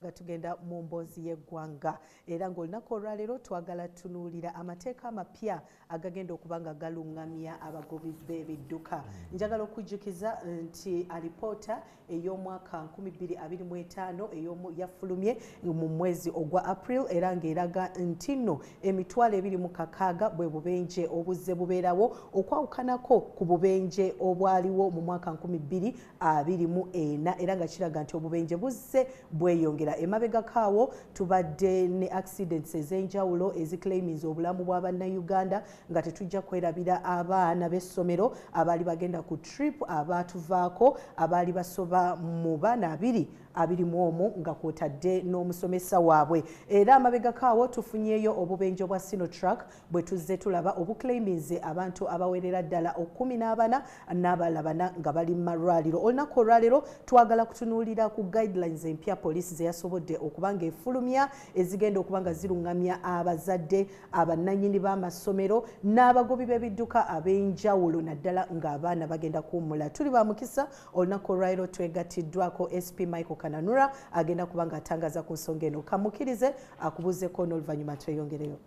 nga tugenda mu mboozi y'eggwanga era ng'olunaku olwaleero twagala tunuulira amateeka amapya agagenda okuba nga galuŋŋamya abagobi b'ebidduka. Njagala okujjukiza nti alipoota ey'omwaka 2025 yafulumye mu mwezi ogwa April era ng'eraga nti nno emitwalo 26 bwe bubenje obuzze bubeerawo okwawukanako ku bubenje obwaliwo mu mwaka 2024 era nga kiraga nti obubenje buzze bweyongera. Emabega kaawo tubadde ne accidents ez'enjawulo eziclaiminze obulamu bw'Abannayuganda nga tetujja kwerabira abaana b'essomero abaali bagenda ku trip abaatuvaako abaali basoba mu baana 21 nga kwotadde n'omusomesa waabwe. Era amabega kaawo tufunyeeyo obubenje bwa Sinotrack bwe tuzze tulaba obuclaiminze abantu abawerera ddala 14 n'abalala 4 nga bali mu malwaliro. Olunaku olwaleero twagala kutunuulira ku guidelines empya poliisi ze yasobodde okuba ng'efulumya ezigenda okuba nga ziruŋŋamya abazadde abannannyini b'amasomero n'abagobi b'ebidduka ab'enjawulo naddala ng'abaana bagenda kuwummula. Tuli ba mukisa olunaku olwaleero twegatiddwako SP Michael Kananura agenda kuba ng'atangaza ku nsonga eno. Kamukkirize akubuuzeko n'oluvannyuma tweyongereyo.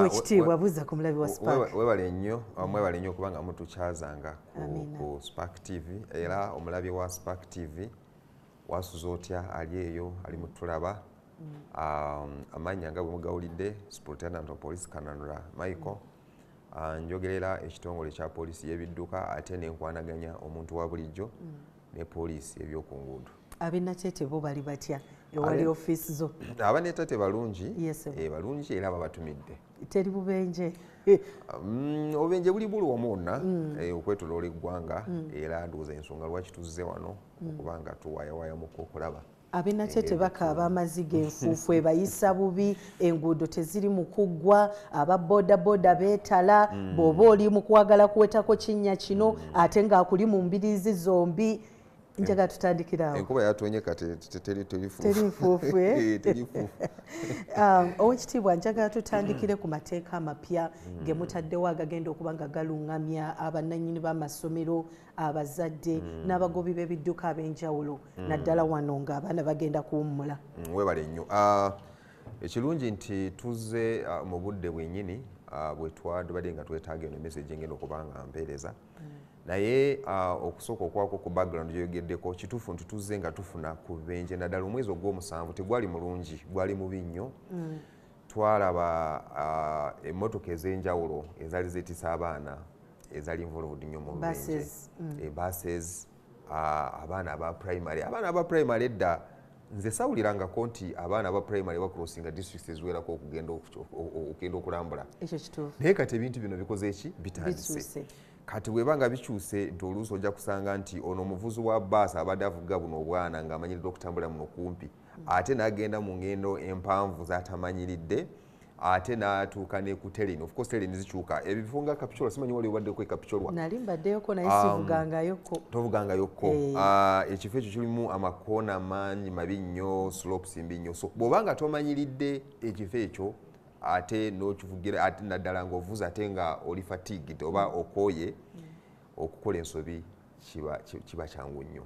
Ekitiibwa buuza ku mulabi wa Spark. Webale nnyo okuba nga mutukyazanga ku Spark TV era omulabi wa Spark TV wasuza otya ali eyo ali mutulaba. Amannya nga bwe mugawulidde Superintendent of Police Kananura Michael. Njogerera ekitongole kya poliisi y'ebidduka ate n'enkwanaganya omuntu wa bulijjo ne poliisi eby'oku nguudo. Ab'Nateete bo bali batya ewali ofiisi zo? Ab'Nateete balungi, balungi era babatumidde. Teri bubenje? Obubenje buli wonna okwetoloola eggwanga era ndowooza ensonga lwaki tuzze wano okuba nga tuwaayawayamuko okulaba. Ab'Nateete bakaaba amaziga enfuufu ebayisa bubi, enguudo teziri mu kuggwa, aba bodaboda beetala, bw'oba oli mu kwagala kuwetako kinnya kino ate ng'akuli mu mbiriizi zombi. Njagala tutandikira awo. Enkuba yatonye kati teri nfuufu. Owekitiibwa njagala tutandikire ku mateeka amapya ge mutaddewo agagenda okuba nga galuŋŋamya abannannyini b'amasomero, abazadde n'abagobi b'ebidduka ab'enjawulo naddala wano ng'abaana bagenda kuwummula. Weebale nnyo. Ekirungi nti tuzze mu budde bwennyini bwe twadde nga twetaaga eno message engenda okuba nga mpeereza. Naye okusooka okwako ku background gyoyogeddeko kituufu nti tuzze nga tufuna ku bubenje naddala omwezi ogw'omusanvu tegwali mulungi, gwali mubi nnyo. Twalaba emmotoka ez'enjawulo ezaali zeetisa abaana ezaali involved nnyo mu bubenje. Buses, abaana aba primary. Abaana aba primary edda nze sawulirangako nti abaana aba primary bakrossinga districts eziwerako okugenda okulambula. Ekyo kituufu. Naye kati ebintu bino bikoze ki? Bitandise. Kati bwebanga bikyuse nti oluusi ojja kusanga nti ono omuvuzi wa baasi abadde avuga buno obwana ng'amanyiridde okutambula muno kumpi ate n'agenda mu ngendo empanvu z'atamanyiridde ate n'atuuka ne ku tereni. Of course tereni zikyuka ebifo nga Kapchorwa simanyi wali obaddeko e Kapchorwa. Nali mbaddeyoko naye sivugangayoko. Tovugangayoko. Ekifo ekyo kirimu amakoona mangi mabi nnyo, slopes mbi nnyo. So bw'obanga tomanyiridde ekifo ekyo ate n'okivugira ate naddala ng'ovuza ate nga oli fatigued oba okooye okukola ensobi kiba kyangu nnyo.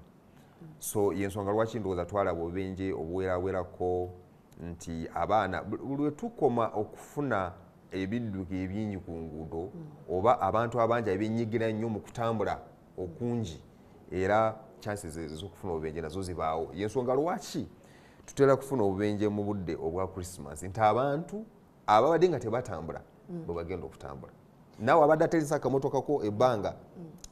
So y'ensonga lwaki ndowooza twalaba obubenje obuwerawerako nti abaana lwe tukoma okufuna ebidduka ebingi ku nguudo oba abantu abangi abenyigira nnyo mu kutambula okungi era chances ez'okufuna obubenje nazo zibaawo. Y'ensonga lwaki tutera kufuna obubenje mu budde obwa Christmas nti abantu ababadde nga tebatambula bwe bagenda okutambula. Naawe abadde ateresa akamotokako ebbanga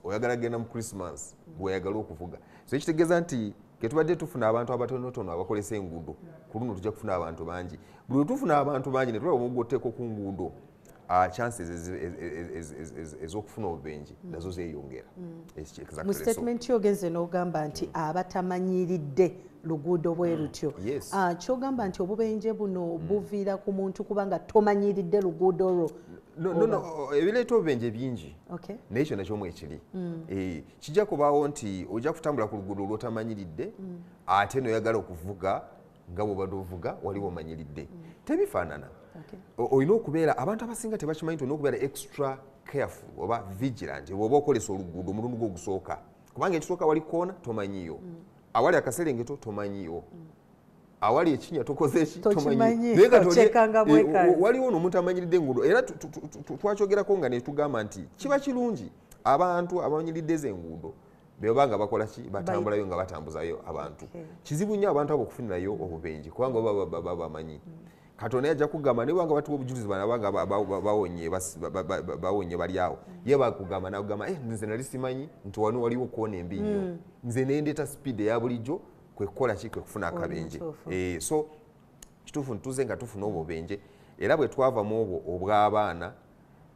oyagala genda mu Christmas bw'oyagala okuvuga. So ekitegeeza nti ke tubadde tufuna abantu abatonotono abakolesa enguudo ku luno tujja kufuna abantu bangi. Buli lwe tufuna abantu bangi ne tulaba omuggotteko ku nguudo chances ez'okufuna obubenje nazo zeeyongera. Mu statement yogenze n'ogamba nti abatamanyiridde luguudo bwe lutyo. Kyogamba nti obubenje buno buviira ku muntu kubanga tomanyiridde luguudo olwo. No, ebireeta obubenje bingi naye ekyo nakyo mu ekiri. Kijja kubaawo nti ojja kutambula ku luguudo lw'otamanyiridde ate n'oyagala okuvuga nga bw'obadde ovuga wali omanyiridde. Tebifaanana. Olina okubeera abantu abasinga tebakimanyi nti olina okubeera extra careful oba vigilant bw'oba okolesa oluguudo omulundi gwo ogusooka kubanga ekisooka wali koona tomanyiyo awali akaserengeto tomanyiyo awali ekinya tokoze eki tomanyi waliwo n'omuntu amanyiridde enguudo era twakyogerako nga netugamba nti kiba kirungi abantu abamanyiridde z'enguudo beba nga bakola ki batambulayo nga batambuzayo abantu kizibu nnyo abantu abo okufunirayo obubenje kubanga baba bamanyi Katonda yajja kugamba ne banga batuwa obujulizi bana banga bawonye bali awo ye bakugamba nakugamba nze nali simanyi nti wano waliwo kuona embi nnyo nze nendeeta speed eya bulijjo kwe kukola ki kwe kufuna akabenje so kituufu ntuze nga tufuna obubenje era bwe twava mu obwo obw'abaana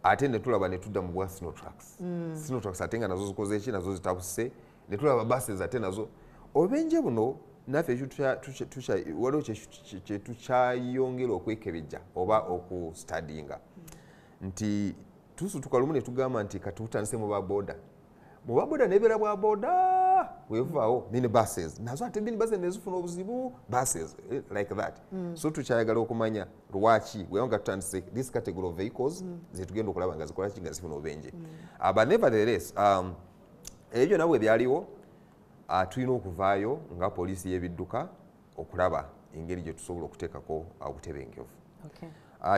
ate ne tulaba ne tudda mu bwa Sinotrax ate nga nazo zikoze eki nazo zitabuse ne tulaba buses ate nazo obubenje buno naffe waliwo kye tukyayongera okwekebejja oba okustadinga nti tusutuka lumu ne tugamba nti katutandise mu baboda nebeera bwa boda wevaawo minibuses nazo ate minibuses nezifuna obuzibu buses like that so tukyayagala okumanya lwaki weyanga tutandise this category of vehicles zetugenda okulaba nga zikola ki nga zifuna obubenje but nevertheless ebyo nabwe byaliwo tulina okuvaayo nga poliisi y'ebidduka okulaba engeri gye tusobola okuteekako obutebenkevu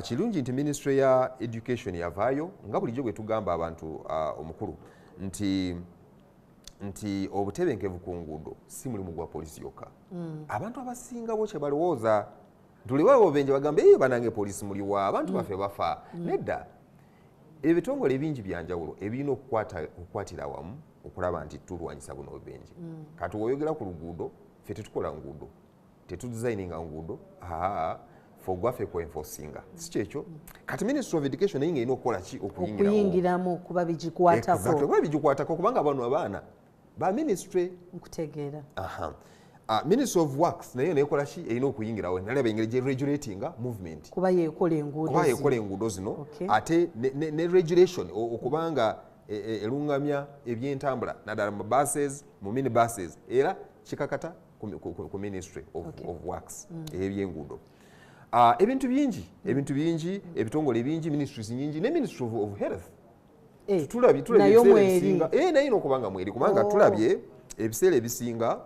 kirungi nti ministry ya education yavaayo nga bulijjo bwe tugamba abantu omukulu nti obutebenkevu ku nguudo si mulimu gwa poliisi yokka abantu abasinga bo kye balowooza tulibawo obubenje bagambe banange poliisi muliwa abantu baffe bafa nedda ebitongole bingi byanjawulo ebirina okukwatira wamu okulaba nti tulwanyisa buno obubenje kati woyogera ku luguudo ffe tetukola nguudo tetudesigninga nguudo ffe gwaffe kwenforcinga si kyekyo kati Ministry of Education naye nga erina okukola ki okuyingiramu kuba bigikwatako kubanga bano abaana ba ministry nkutegeera Ministry of Works naye nekola ki erina okuyingirawo nalaba engeri gye regulatinga movement kuba yekola enguudo zino ate ne regulation okubanga elungamya ebyentambula naddala mu buses mu minibuses era kikakata ku Ministry of Works ebyenguudo ebintu bingi ebitongole bingi ministries nyingi ne Ministry of Health tulabye naye n'okubanga mweri kubanga tulabye ebiseera ebisinga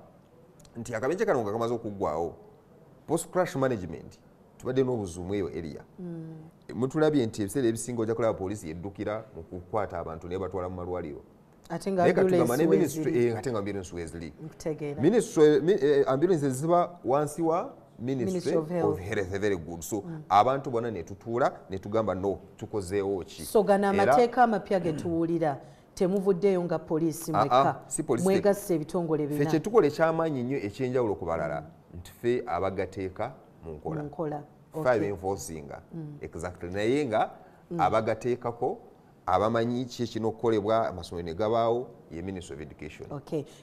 nti akabenje kano nga kamaze okuggwawo post crash management tubadde n'obuzuumu eyo area mutulabye nti ebiseera ebisinga ojja kulaba poliisi yeddukira mu kukwata abantu naye batwala mu malwaliro ate nga ambulance weziri ambulance ziba wansi wa Ministry of Health very good so abantu bonna netutuula netugamba no tukozeewo ki so gana amateeka amapya getuwulira temuvuddeyo nga poliisi mwegasse ebitongole bina ffe kyetukola ekyamaanyi nnyo ekyenjawulo ku balala nti ffe abagateeka mu nkola ffe abenforcinga exactly naye nga abagateekako abamanyi ki ekirina okukolebwa amasomero ne gabaawo ye Ministry of Education.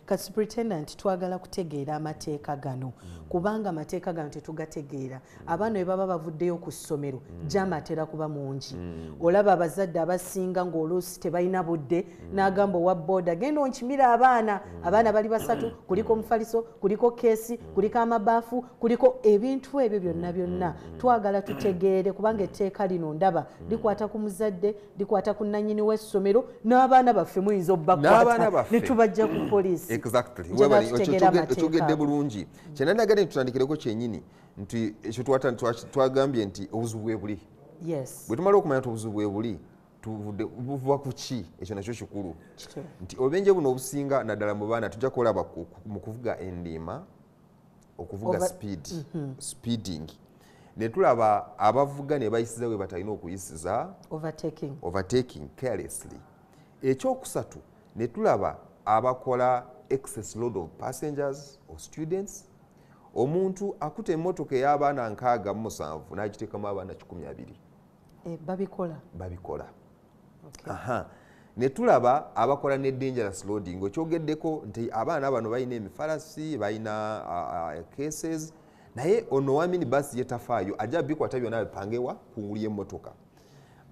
Kati Superintendent twagala kutegeera amateeka gano kubanga amateeka gano tetugategeera abaana bwe baba bavuddeyo ku ssomero jama atera kuba mungi olaba abazadde abasinga ng'oluusi tebalina budde n'agamba owa booda genda onkimira abaana bali basatu kuliko omufaliso kuliko keesi kuliko amabaafu kuliko ebintu ebyo byonna twagala tutegeere kubanga etteeka lino ndaba likwata ku muzadde likwata ku nannyini w'essomero n'abaana baffe muyinza obbakwata netubajja ku poliisi ekyogedde bulungi kyenandagala tutandikireko kyenyini nti ekyo twagambye nti obuzibu bwe buli bwe tumala okumanya nti obuzibu bwe buli buva ku ki ekyo nakyo kikulu nti obubenje buno obusinga naddala mu baana tujja kulaba mu kuvuga endiima okuvuga speeding ne tulaba abavuga ne bayisiza we batalina okuyisiza overtaking carelessly ekyokusatu ne tulaba abakola excess load of passengers or students omuntu akuta emmotoka ey'abaana 67 n'agiteekamu abaana 12 babikola ne tulaba abakola ne dangerous loading ekyogeddeko nti abaana bano balina emifalasi balina cases naye ono wa minibus yetafaayo ajja bikwata byonna bipangewa kungulu y'emmotoka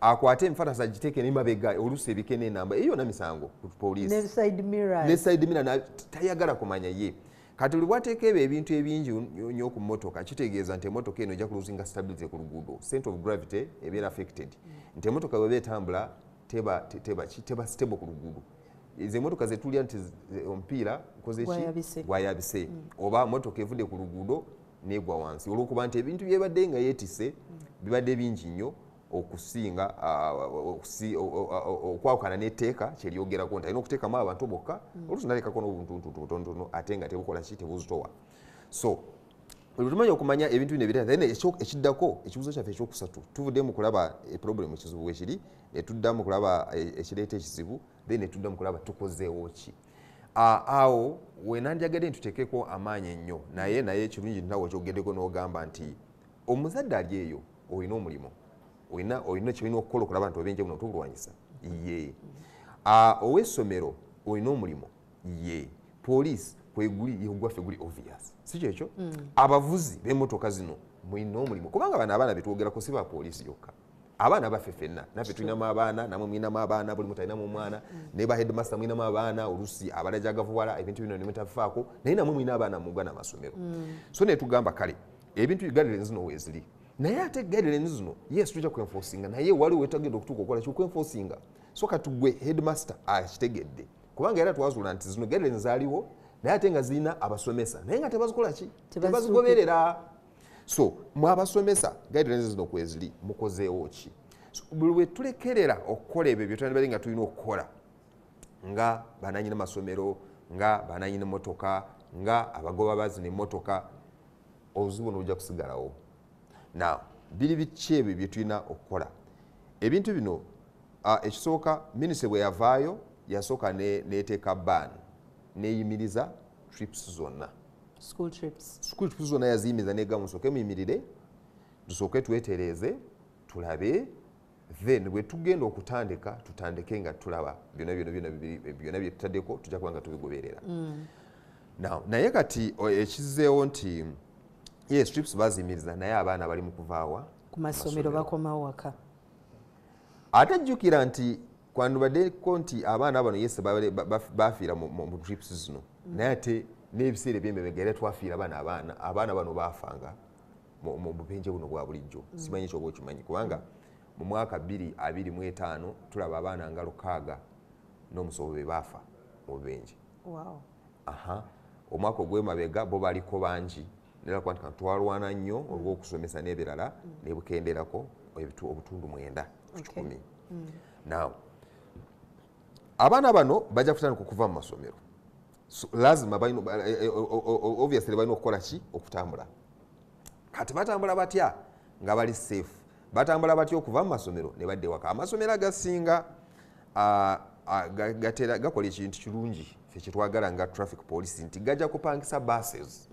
akwate emifalasi agiteeke n'emabega oluusi ebike n'enamba eyo na misango ku poliisi ne side mirror tayagala kumanya ye kati oli bwateeka ebyo ebintu ebingi nnyo ku mmotoka kitegeeza nti emmotoka eno ejja kuluzinga stability ku luguudo center of gravity ebeera affected nti emmotoka bweba etambula teba stable ku luguudo ezo emmotoka zetulya nti omupiira nkoze ki gwayabise oba mmotoka evudde ku luguudo negwa wansi olwokuba nti ebintu byebadde nga yeetise bibadde bingi nnyo okusinga okwawukana n'etteeka kyeryogerako nti alina okuteekamu abantu bokka oluusi nalekako n'obuntuntu butonotono ate nga tebukola ki tebuzitowa so tumanyi okumanya ebintu bino ebirala naye ekiddako ekibuzo kyaffe ekyokusatu tuvudde mu kulaba eproblemu ekizibu bwekiri netudda mu kulaba ekireeta ekizibu then netudda mu kulaba tukozeewo ki awo wenandyagadde ntuteekeko amaanyi ennyo naye kirungi nawe kyogeddeko n'ogamba nti omuzadde ali eyo olina omulimu olina kyolina okukola okulaba nti obenje buno tubulwanyisa ye ow'essomero olina omulimu ye poliisi kweguli yegwaffe guli obvious si kyekyo abavuzi b'emmotoka zino mulina omulimu kubanga bano abaana betwogerako si ba poliisi yokka abaana baffe ffenna naffe tulinamu abaana namwe mulinamu abaana buli muntu alinamu omwana naye ba headmaster mulinamu abaana oluusi abalaja gavuwala ebintu bino nemutafaako naye namwe mulina abaana mugana amasomero so netugamba kale ebintu guidelines zino weeziri naye ate guidelines zino yes tujja kwenforcinga naye waliwo wetagenda okutuuka okukola kyokwenforcinga so katugwe headmaster akitegedde kubanga era twazuula nti zino guidelines zaaliwo naye ate nga zirina abasomesa naye nga tebazikola ki tebazigoberera so mwabasomesa guidelines zino kweziri mukozeewo ki buli lwe tulekerera okukola ebyo byetwandibadde nga tulina okukola nga bananyina masomero nga bananyina emmotoka nga abagoba bazina emmotoka obuzibu nobujja kusigalawo now biri biki ebyo byetulina okukola ebintu bino ekisooka minisitule bwe yavaayo yasooka neteeka ban neyimiriza trips zonna school trips zonna yaziyimiriza negamba musooke muyimirire tusooke twetereeze tulabe then bwe tugenda okutandika tutandike nga tulaba byonna byetutaddeko tujja kuba nga tubigoberera now naye kati ekizeewo nti yes trips baziyimiriza naye abaana bali mu kuvaawa ku masomero bakomawo waka ate jjukira nti kwandibaddeko nti abaana bano yese bafiira mu trips zino naye ate n'ebiseera eby'emabega era twafiira abaana bano baafanga mu bubenje buno bwa bulijjo simanyi kyoba okimanyi kubanga mu mwaka 2025 tulaba abaana nga 6 n'omusobo be baafa mu bubenje omwaka ogw'emabega bo baliko bangi nera kuba nti twalwana nnyo olw'okusomesa n'ebirala nebukenderako obutundu 9 ku 10 now abaana bano bajja kutandika okuva mu masomero lazima obviously balina okukola ki okutambula kati batambula batya nga bali safe batambula batya okuva mu masomero ne badde waka amasomero agasinga gakola ekintu kirungi ffe kyetwagala nga traffic police nti gajja kupangisa buses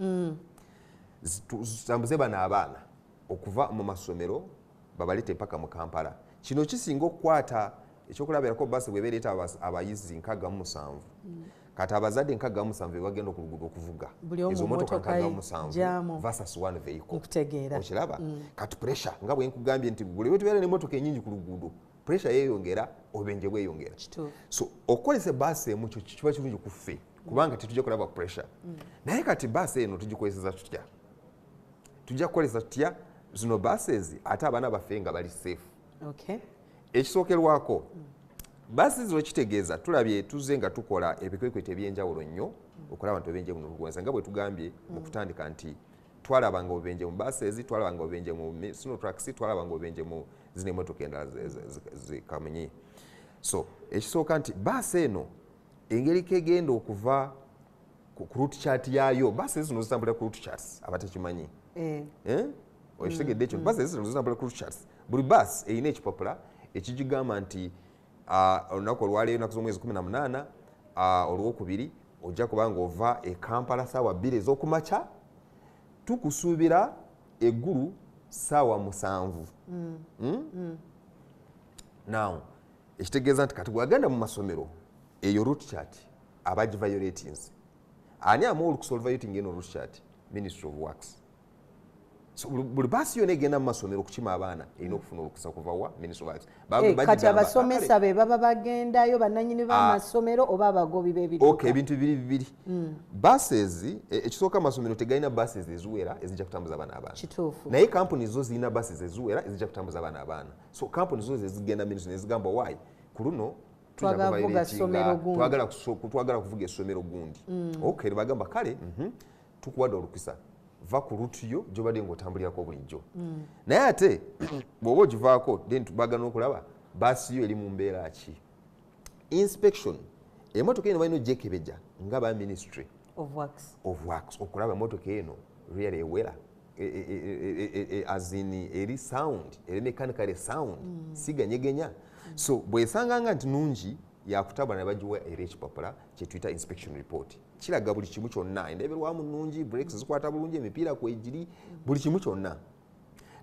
zitambuze bano abaana okuva mu masomero babalete mpaka mu Kampala kino kisinga okukwata ekyokulabirako basi bwe bereeta abayizi 67 kati abazadde 67 bagenda ku luguudo okuvuga ezo motoka 67 versus one vehicle okiraba kati pressure nga bwe nkugambye nti buli lwe tubeera n'emmotoka ennyingi ku luguudo pressure yeeyongera obubenje bweyongera so okukozesa basi emu kyo kiba kirungi ku ffe kubanga tetujja kulaba pressure naye kati basi eno tugikozesa tutya tujja kukozesa tutya zino buses ate abaana baffe nga bali safe ekisookerwako basi zino kitegeeza tulabye tuzze nga tukola ebikwekweto ebyenjawulo nnyo okulaba nti obubenje buno bulwanisa nga bwe tugambye mu kutandika nti twalabanga obubenje mu buses twalabanga obubenje mu sinotrax twalabanga obubenje mu zino emmotoka endala zikamunyi so ekisooka nti basi eno engeri kegenda okuva ku route chart yayo basi zino zitambulira ku route charts abatakimanyi okitegedde ekyo basi zino zitambulira ku route charts buli bus erina ekipapula ekigigamba nti olunaku olwaleero ennaku z'omwezi 18 olwokubiri ojja kubanga ova e Kampala ssaawa 2 ez'okumakya tukusuubira eggulu ssaawa 7 now ekitegeeza nti kati bwagenda mu masomero eyo route chart abagiviolatinze ani amu olukusa violating eno route chart Ministry of Works so buli basi yona egenda mu masomero okukima abaana erina okufuna olukusa kuva wa Ministry of Works kati abasomesa be baba bagendayo bannannyini b'amasomero oba abagobi b'ebidduka ebintu bibiri buses ekisooka amasomero tegalina buses eziwera ezijja kutambuza abaana naye kampuni zo zirina buses eziwera ezijja kutambuza abaana so kampuni zo zezigenda ministry nezigamba why ku luno twagala kuvuga essomero gundi okay bagamba kale tukuwadde olukusa va ku route yo gyobadde ng'otambulirako bulijjo naye ate bw'oba ogivaako then tubagana okulaba baasi yo eri mu mbeera ki inspection emotoka eno balina ogyekebejja nga ba ministry of works okulaba emotoka eno really ewera as in eri sound eri mechanically sound siganyegenya so bwesanganga nti nungi yakutabula ne bagiwa era ekipapula kyetuyita inspection report kiraga buli kimu kyonna endeberwamu nungi brakes zikwata bulungi emipiira kwegiri buli kimu kyonna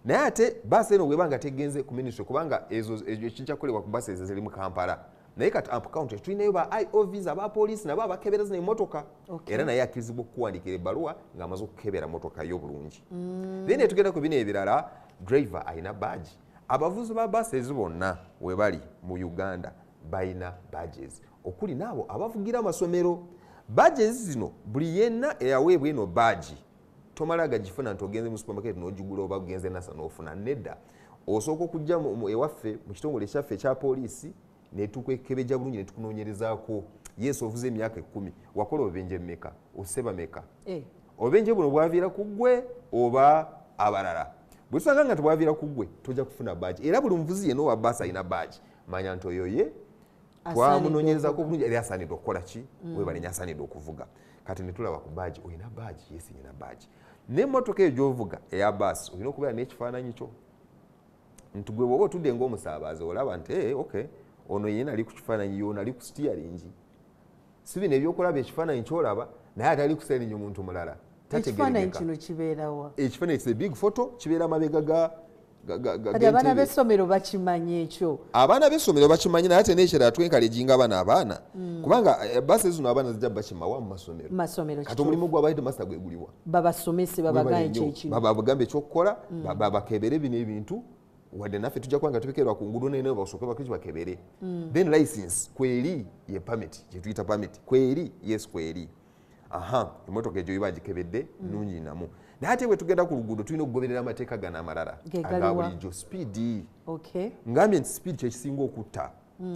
naye ate baasi eno bwebanga tegenze ku ministry kubanga ezo kijja kukolebwa ku baasi ezo ziri mu Kampala naye kati amp county tulinayo ba IOVs aba police nabo abakebera zino emotoka era naye akirizibwa okukuwandikira ebbaluwa ng'amaze okukebera motoka yo bulungi then tugenda ku bino ebirala driver ayina badge abavuzi ba bases bonna we bali mu Uganda bayina badges okuli naabo abavugira amasomero badges zino buli yenna eyaweebwa eno badge tomala gagifuna nti ogenze mu supermarket n'ogigula oba ogenze nasa n'ofuna nedda osooka okujja ewaffe mu kitongole kyaffe ekya poliisi netukwekebeja bulungi netukunoonyerezaako yesu ovuze emyaka 10 wakola obubenje mmeka oseba meka obubenje buno bwaviira ku ggwe oba abalala bwe tusanga nga tebwaviira ku ggwe tojja kufuna badge era buli muvuzi yenna owa baasi alina badge manya nti oyo ye twamunoonyerezaako bulungi era asaanidde okukola ki webalenya asaanidde okuvuga kati netulaba ku badge olina badge yesi nyina badge n'emmotoka eyo gy'ovuga eya baasi olina okubeera n'ekifaananyi kyo nti gwe bw'oba otudde ng'omusaabazi olaba nti okay ono yena ali ku kifaananyi yono ali ku steering si bino ebyokulaba ekifaananyi kyolaba naye ate ali ku steering omuntu mulala ekifaananyi kino kibeerawa ekifaananyi kisa big photo kibeera mabega kati abaana b'essomero bakimanyi ekyo abaana b'essomero bakimanyi naye ate n'ekirala twenkaleginga abaana kubanga baasi zino abaana zijja bakimawa mu masomero kati omulimu gwa headmaster gwegulibwa babasomese babaganye kyekino babagambe ekyokukola bakebere bino ebintu wadde naffe tujja kuba nga tubekerwa ku ngudo naye basooke bakristo bakebere then license kweri ye permit gyetuyita permit kweri yes kweri emotoka egyo iba gikebedde nungi namu naye ate bwe tugenda ku luguudo tulina okugoberera amateeka gano amalala aga bulijjo speed ngambye nti speed kyekisinga okutta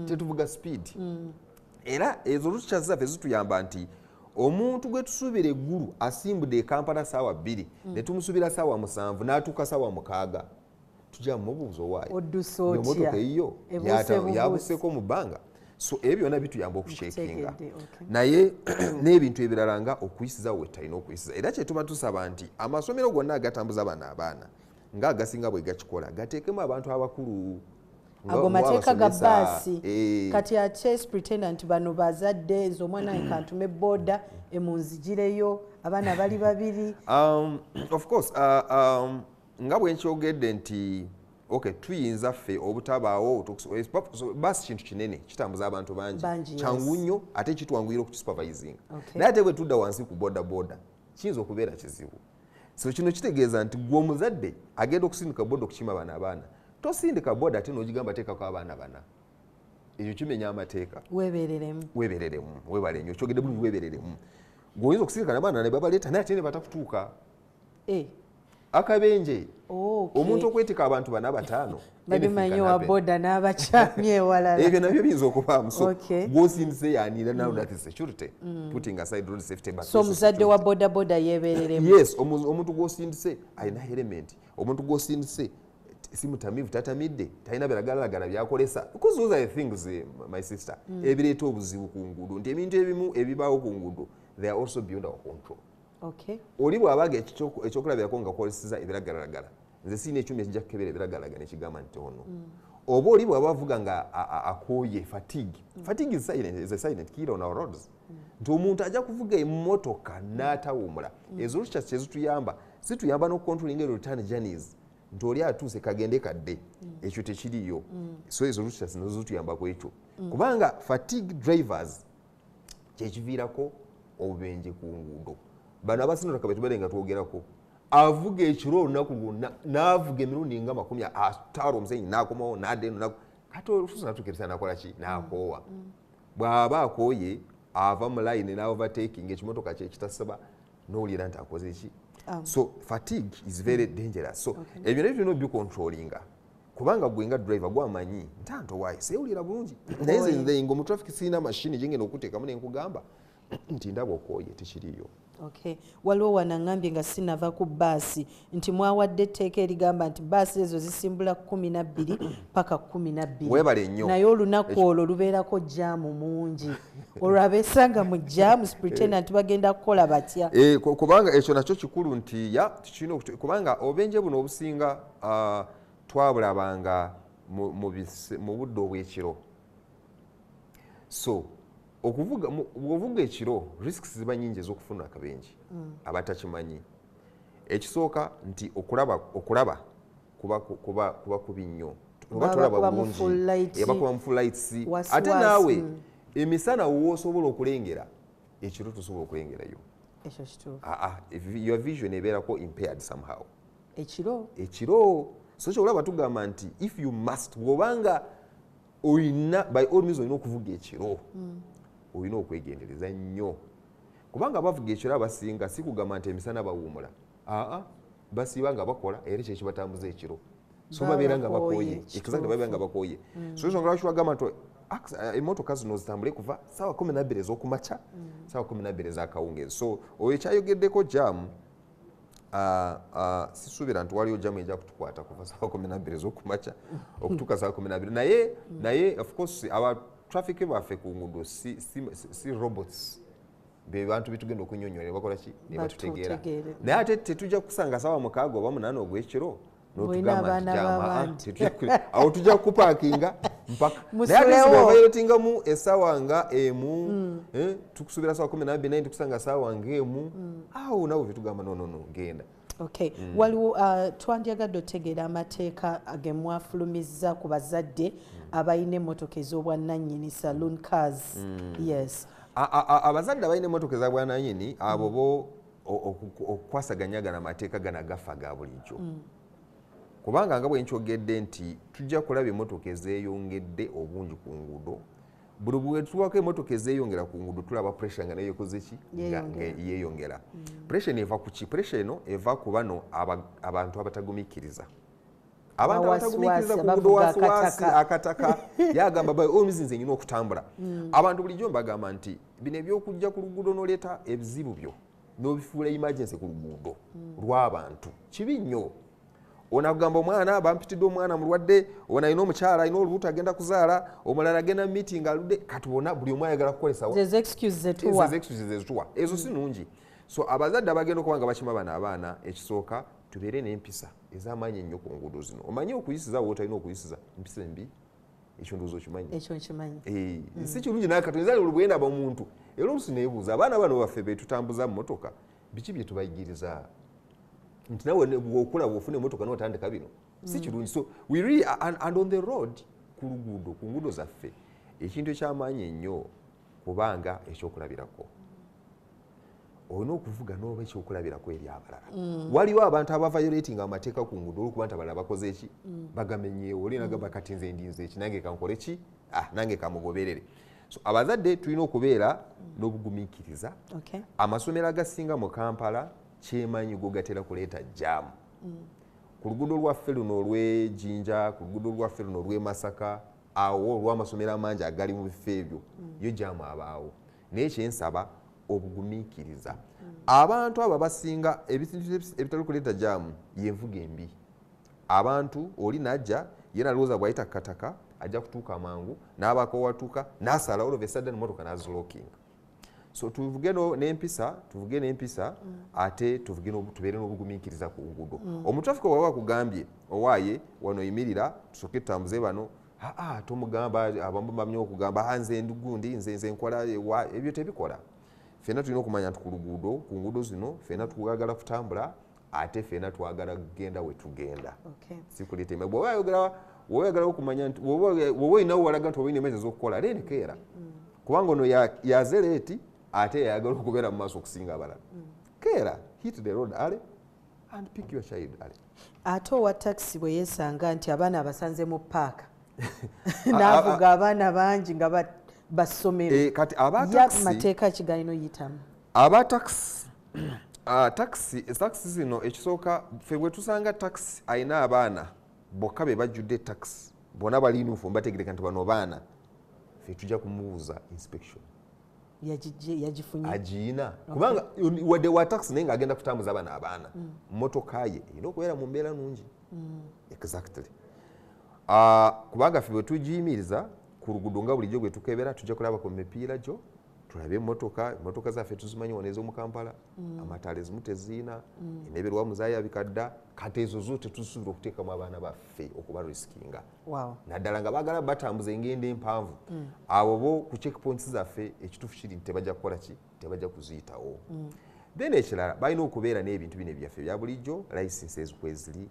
tetuvuga speed era ezo lucha zaffe zituyamba nti omuntu gwe tusuubira eggulu asimbudde e Kampala saawa 2 ne tumusuubira saawa 7 n'atuuka saawa 6 tujja mubuuzo waayo emotoka eyo yabuseeko mu bbanga so ebyo byonna bituyamba okushekinga naye n'ebintu ebirala nga okuyisiza we talina okuyisiza era kyetuba tusaba nti amasomero gonna agatambuza bano abaana ng'agasinga bwe gakikola gateekemu abantu abakulu ago mateeka ga baasi kati ate superintendent bano bazadde nze omwana we kantume boda emunzigireyo abaana bali babiri of course nga bwe nkyogedde nti okay tuyinza ffe obutabaawo baasi kintu kinene kitambuza abantu bangi kyangu nnyo ate kitwanguyira okukisupervising naye ate bwe tudda wansi ku boda kiyinza okubeera kizibu so kino kitegeeza nti gwe omuzadde agenda okusindika boda okukima bano abaana tosindika boda ate n'ogigamba teekako abaana bana ekyo kimenya amateeka weebereremu webale nnyo kyogedde bulungi weebereremu gweoyinza okusindika nabaana ne babaleeta naye ate ne batakutuuka akabenje omuntu okwetika abantu bana 5 babimanyi wa boda n'abakyamye ewalala ebyo nabyo biyinza okubaamu so gw'osindise yanira now that is security putting aside road safety but so omuzadde wa boda yeebereremu yes omuntu gw'osindise alina element omuntu gw'osindise si mutamivu tatamidde talina biragalalagala byakolesa because those are the things my sister ebireeta obuzibu ku nguudo nti ebintu ebimu ebibaawo ku nguudo they are also beyond our control oli bw'abaga ekyokulabirako nga koleseza ebiragalalagala nze siina ekyuma ekijja kukebera ebiragalalagala nekigamba nti ono oba oli bw'aba avuga nga akooye fatigue is a silent killer on our roads nti omuntu ajja kuvuga emmotoka n'atawumula ezo lukyasi kyezituyamba zituyamba n'okucontrolling return journeys nti oli atuuse kagende kadde ekyo tekiriyo so ezo lukyasi nazo zituyambako ekyo kubanga fatigue drivers kyekiviirako obubenje ku nguudo bano abasinota kabe tubadde nga twogerako avuga ekiro olunaku lwonna n'avuga emirundi nga 10 ataala omusenyi n'akomawo n'addeeno kati olususu natuukiriza nakola ki n'akoowa bw'aba akooye ava mu line n'overtaking ekimotoka kye kitasaba n'owulira nti akoze ki so fatigue is very dangerous so ebyo nebyo tulina obicontrollinga kubanga gwe nga driver gwamanyi ntanto waayi seewulira bulungi naye nze nga mu traffic siina mashini gyengenda okuteekamu ne nkugamba nti ndaba okooye tekiriyo Okay. Waliwo wanangambye nga sinava ku bbaasi nti mwawadde etteeka erigamba nti bbaasi ezo zisimbula 12 paka 12. Weebale nnyo. Naye olunaku olwo lubeerako jaamu mungi. Olwo abeesanga mu jaamu superintendent bagenda kukola batya? Kubanga ekyo nakyo kikulu nti kubanga obubenje buno obusinga twabulabanga mu budde obw'ekiro. So bw'ovuga ekiro risks ziba nyingi ez'okufuna akabenje abatakimanyi. Ekisooka nti okulaba kuba kubi nnyo. Oba tolaba bulungi ebakuba mu full lights. Ate naawe emisana woosobola okulengera ekiro tosobola okulengerayo. Ekyo kituufu. Your vision ebeerako impaired somehow. Ekiro. So kyolaba tugamba nti if you must bw'obanga oyina by all means olina okuvuga ekiro. Olina okwegendereza nnyo. Kubanga abavuga ekiro abasinga si kugamba nti emisana bawuumula. Basiiba nga bakola era ekyo ekibatambuza ekiro. So babeera nga bakooye. Exactly babeera nga bakooye. So ensonga lwaki bagamba nti emmotoka zino zitambule kuva ssaawa 12 ez'okumakya ssaawa 12 ez'akawungeezi. So oyo ekyayogeddeko jaamu sisuubira nti waliyo jaamu ejja kutukwata kuva ssaawa 12 ez'okumakya okutuuka ssaawa 12. Naye of course aba traffic baffe ku nguudo si robots. Be bantu bitugenda okunyonyola bakola ki ne batutegeera. Naye ate tetujja kusanga ssaawa 6 oba 8 ogw'ekiro n'otugamba nti jaama awo tujja kupaakinga mpaka naye ate essaawa nga emu tukusuubira ssaawa 12 naye tukusanga ssaawa ng'emu awo nawe tetugamba nonono ngenda. Okay. Waliwo twandyagadde otegeera amateeka gemwafulumizza ku bazadde abalina emmotoka ez'obwannannyini saloon cars. Yes. Abazadde abalina emmotoka ez'obwannannyini abo bo okukwasaganyagana amateeka gana gafa ga bulijjo. Kubanga nga bwe nkyogedde nti tujja kulaba emmotoka ezeeyongedde obungi ku nguudo. Buli bwe tuwako emmotoka ezeeyongera ku nguudo tulaba pressure nga nayo ekoze ki yeeyongera. Pressure eva ku ki? Pressure eno eva ku bano abantu abatagumiikiriza. Abantu abatagumiikiriza ku nguudo waasiwaasi akataka yagamba bayo omuzinze nyina okutambula. Abantu bulijjo mbagamba nti bino ebyokujja ku luguudo n'oleeta ebizibu byo n'obifuula emergency ku luguudo lw'abantu kibi nnyo. Onagamba omwana bampitidde omwana mulwadde, ono alina omukyala alina olubuto agenda kuzaala, omulala agenda mu meeting aludde, katubona buli omu ayagala kukolesa excuses zetuwa. Ezo si nnungi. So abazadde abagenda okuba nga bakima bano abaana ekisooka tubeere n'empisa ez'amaanyi ennyo ku nguudo zino. Omanyi okuyisiza wootalina okuyisiza empisa embi ekyo ndowooza okimanyi. Ekyo nkimanyi. Si kirungi naye katonda oli bwe ndaba omuntu era oluusi neebuuza abaana bano baffe be tutambuza mu mmotoka biki bye tubayigiriza nti nawe bw'okula bw'ofuna emmotoka n'otandika bino si kirungi. So we really and on the road ku luguudo ku nguudo zaffe ekintu eky'amaanyi ennyo kubanga ekyokulabirako olina okuvuga n'oba ekyokulabirako eri abalala. Waliwo abantu aba violating amateeka ku nguudo olwokuba nti abalala bakoze eki bagamenyeewo olina gamba kati nze ndinze eki nange kankole ki nange kamugoberere. So abazadde tulina okubeera n'obugumiikiriza. Amasomero agasinga mu Kampala kyemanyi go gatera kuleeta jaamu. Ku luguudo lwaffe luno olw'Ejjinja, ku luguudo lwaffe luno olw'e Masaka, awo olw'amasomero amangi agali mu bifo ebyo yo jaamu abaawo. Naye kyensaba obugumiikiriza. Abantu abo basinga ebitali kuleeta jaamu y'envuga embi. Abantu oli najja ye nalowooza bw'ayita kataka ajja kutuuka amangu n'abaako watuuka n'asala all of a sudden emmotoka n'azilookinga. So tuvuge n'empisa ate tubeere n'obugumiikiriza ku nguudo. Omutrafika bw'aba bakugambye owaaye wano yimirira tusooke tutambuze bano tomugamba abamu bamye okugamba nze gundi nze nkola ebyo tebikola. Ffenna tulina okumanya nti ku luguudo ku nguudo zino ffenna twagala kutambula ate ffenna twagala kugenda we tugenda. Sikuleeta embeera bw'oba oyagala okumanya nti bw'oba olinawo walaga nti oba olina emmeeza z'okukola lenkeera kubanga ono yazeleeti ate yayagala okubeera mu maaso okusinga abalala. Keera hit the road ale and pick your child ale. Ate owa taxi bwe yeesanga nti abaana abasanze mu paaka n'avuga abaana bangi nga basomero kati mateeka ki galina oyitamu? Aba taxi zino ekisooka ffe bwe tusanga taxi alina abaana bokka be bajjudde taxi bonna bali uniform bategereka nti bano baana ffe tujja kumubuuza inspection. yagifunye agiina kubanga wadde wa taxi naye ng'agenda kutambuza abaana mmotoka ye erina okubeera mu mbeera nungi exactly kubanga ffe bwe tugiyimiriza ku luguudo nga bulijjo gwe tukebera tujja kulaba ku mipiira gyo tulabe emmotoka zaffe tuzimanyi wano ez'omu Kampala amataala ezimu teziina eneberwamu zaayabika dda kati ezo zo tetusuubira okuteekamu abaana baffe okuba risikinga naddala nga baagala batambuza engendo empanvu abo bo ku checkpoints zaffe ekituufu kiri nti tebajja kukola ki tebajja kuziyitawo then ekirala balina okubeera n'ebintu bino byaffe ebya bulijjo licenses kweziri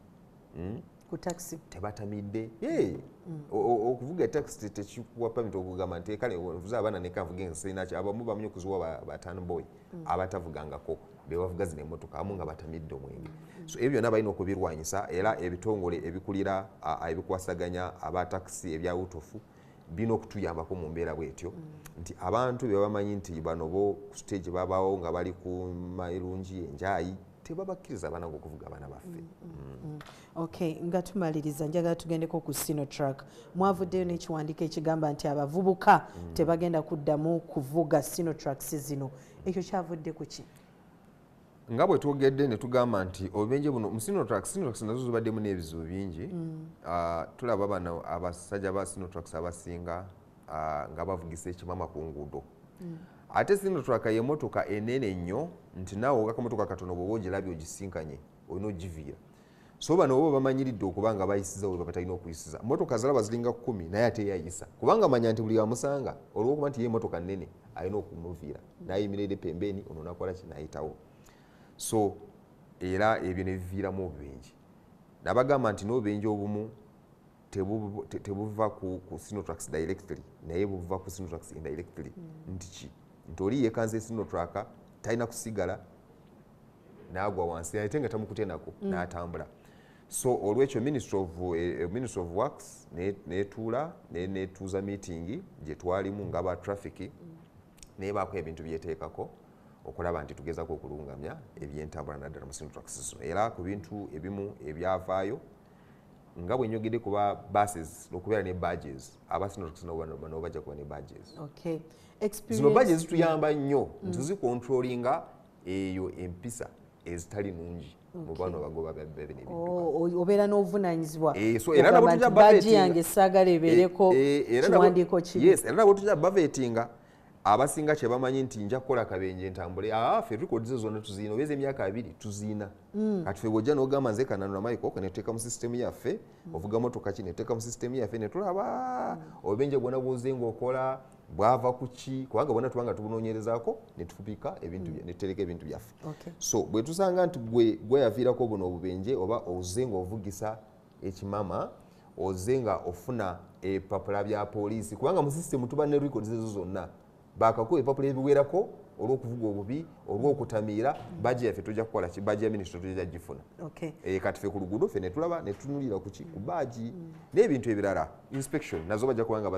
ku taxi tebatamidde okuvuga etaxi tekikuwa pamit okugamba nti kale nvuze abaana nekanvuga ensinaki abamu bamanyi okuziwa batan boy abatavugangako bebavuga zino emmotoka amu nga batamidde omwenge so ebyo byonna balina okubirwanyisa era ebitongole ebikulira ebikwasaganya abataxi ebyawutofu birina okutuyambako mu mbeera bwetyo nti abantu bebamanyi nti bano bo ku stage babaawo nga bali ku mairungi enjayi tebabakkiriza abaana okuvuga abaana baffe okay nga tumaliriza njagala tugendeko ku Sinotrack mwavuddeyo n'ekiwandiiko ekigamba nti abavubuka tebagenda kuddamu kuvuga Sinotracks zino ekyo kyavudde ku ki nga bwe twogedde ne tugamba nti obubenje buno mu Sinotracks nazo zibaddemu n'ebizibu bingi tulaba bano abasajja ba Sinotracks abasinga nga bavugisa ekimama ku nguudo ate Sinotrack y'emmotoka enene nnyo nti naawe ogakamotoka katono bw'oba ogirabye ogisinkanye olina ogiviira so bano bo bamanyiridde okuba nga bayisiza we batalina okuyisiza mmotoka zalaba ziringa 10 naye ate yayisa kubanga manya nti buli amusanga olw'okuba nti ye emmotoka nnene alina okumuviira nayimirire pembeni ono nakola ki nayitawo so era ebyo ne biviiramu obubenje nabagamba nti n'obubenje obumu tebuva ku Sinotracks directly naye buva ku Sinotracks indirectly nti ki nti oli yekanze Sinotrack talina kusigala n'agwa wansi ate nga tamukutenako n'atambula so olwekyo Ministry of Works netuula netuuza meeting gye twalimu nga ba traffic naye baako ebintu byeteekako okulaba nti tugezako okulungamya ebyentambula naddala mu Sinotracks zino era ku bintu ebimu ebyavaayo nga bwe nyogedde kuba buses okubeera ne badges aba Sinotracks nabo bajja kuba ne badges zino badges tuyamba nnyo nti zikontrolinga eyo empisa ezitali nungi mu bano bagoba bebene obeera n'obuvunanyizibwa so era nabo tujja bavetinga yange saagala ebeereko kiwandiiko kibi yes era nabo tujja bavetinga abasinga kye bamanyi nti nja kukola kabenje entambule ffe records zonna tuziina obeeza emyaka 2 tuziina kati ffe bw'ojja n'ogamba nze kananula Michael netuteeka mu system yaffe ovuga motoka ki netuteeka mu system yaffe netulaba obubenje bwonna bw'oze ng'okola bwava ku ki kubanga bwonna tubanga tubunoonyerezaako netufupika ebintu netutereka ebintu byaffe so bwe tusanga nti gwe yaviirako buno obubenje oba oze ng'ovugisa ekimama oze nga ofuna epapula bya poliisi kubanga mu system tuba ne records ezo zonna bakakuwa epapula ebiwerako olw'okuvuga obubi olw'okutamiira baji yaffe tujja kukola ki baji ya minisitule tujja gifuna kati ffe ku luguudo ffe netulaba netunulira ku ki ku baji n'ebintu ebirala inspection nazo bajja kuba nga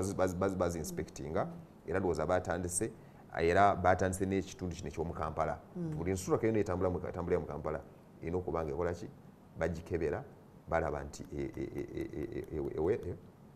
bazinspectinga era ndowooza batandise era batandise n'ekitundu kino eky'omu Kampala buli Sinotrack yonna etambula mu Kampala erina okuba nga ekola ki bagikebera balaba nti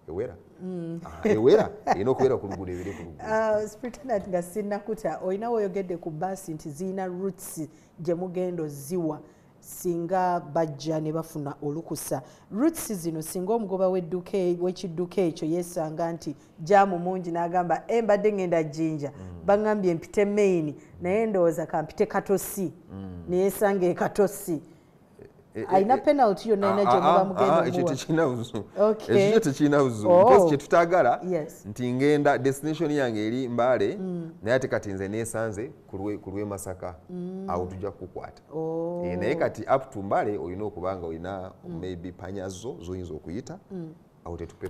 ewera erina okubeera ku luguudo ebiri ku luguudo Superintendent nga sinnakuta olina oyogedde ku baasi nti zirina routes gye mugenda oziwa singa bajja ne bafuna olukusa routes zino singa omugoba w'ekidduka ekyo yeesanga nti jaamu mungi n'agamba mbadde ngenda Jinja baŋŋambye mpite main naye ndowooza kampite Katosi neyeesanga Katosi alina penalty yonna ina gye muba mugenda ekyo tekirina buzibu ekyo tekirina buzibu because kye tutagala nti ngenda destination yange eri Mbale naye ate kati nze neesanze ku lw'e Masaka awo tujja kukukwata naye kati up to Mbale olina okuba nga olina maybe panyazo zoyinza okuyita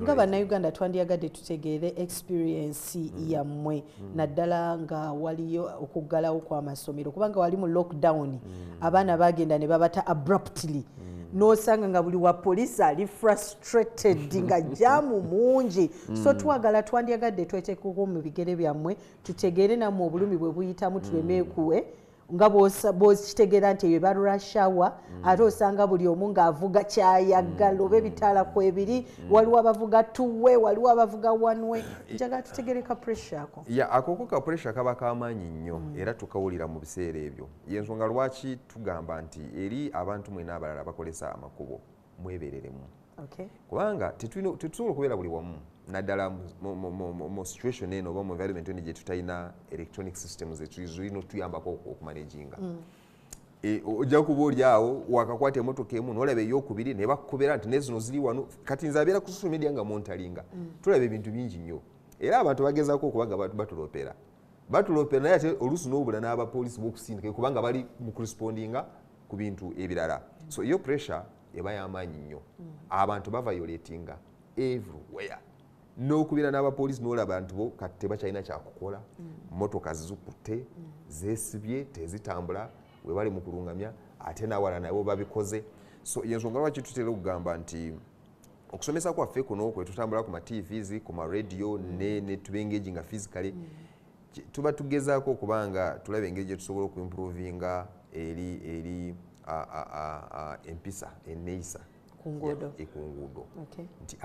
nga bannayuganda twandiyagadde tutegeere experience yammwe naddala nga waliyo okuggalawo kw'amasomero kubanga wali mu lockdown abaana bagenda ne babata abruptly n'osanga nga buli wa poliisi ali frustrated nga jaamu mungi so twandiyagadde tweteekeko mu bigere byammwe tutegeere nammwe obulumi bwe buyitamu tuleme kuwe nga bw'okitegeera nti ebyo barushawa ate osanga buli omu ng'avuga kyayagala oba ebitaala kwebiri waliwo abavuga tuwe waliwo abavuga wanwe njagala tutegereka pressure ako akoko ka pressure kaba kamaanyi nnyo era tukawulira mu biseera ebyo yensonga lwaki tugamba nti eri abantu mwena abalala bakolesa amakubo mwebereremu kubanga tetusobola okubeera buli wamu naddala mu situation eno oba mu environment eno gye tutalina electronic systems ezirina otuyambako okumanaginga ojja kuba oli awo wakakwata emotoka emu nolaba eyokubiri ne bakukubira nti nezino ziri wano kati nze abeera ku social media nga montalinga tulaba ebintu bingi nnyo era abantu bagezaako okuba nga batulopera naye ate oluusi n'obula n'abapoliisi b'okusindika kubanga bali mu kurespondinga ku bintu ebirala so iyo pressure eba y'amaanyi nnyo abantu bavayoletinga everywhere n'okubira n'abapoliisi n'olaba nti bo kati tebakyalina kyakukola motoka zikutte zeesibye tezitambula we bali mu kulungamya ate n'awala nabo babikoze so yensonga lwaki tutera okugamba nti okusomesa kwaffe kuno kwe tutambula ku ma TVs ku ma radio ne tubengeginga physically tuba tugezaako okubanga tulaba engeri gye tusobola okuimprovinga eri empisa eneeyisa ku nguudo nti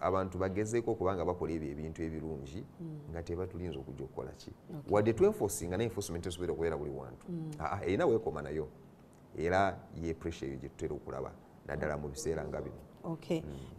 abantu bagezeeko okubanga bakola ebyo ebintu ebirungi nga tebatulinza okujja okukola ki wadde twenforcinga ne enforcement esobola okubeera buli wantu erina weekoma nayo era ye pressure eyo gye tutera okulaba naddala mu biseera nga bino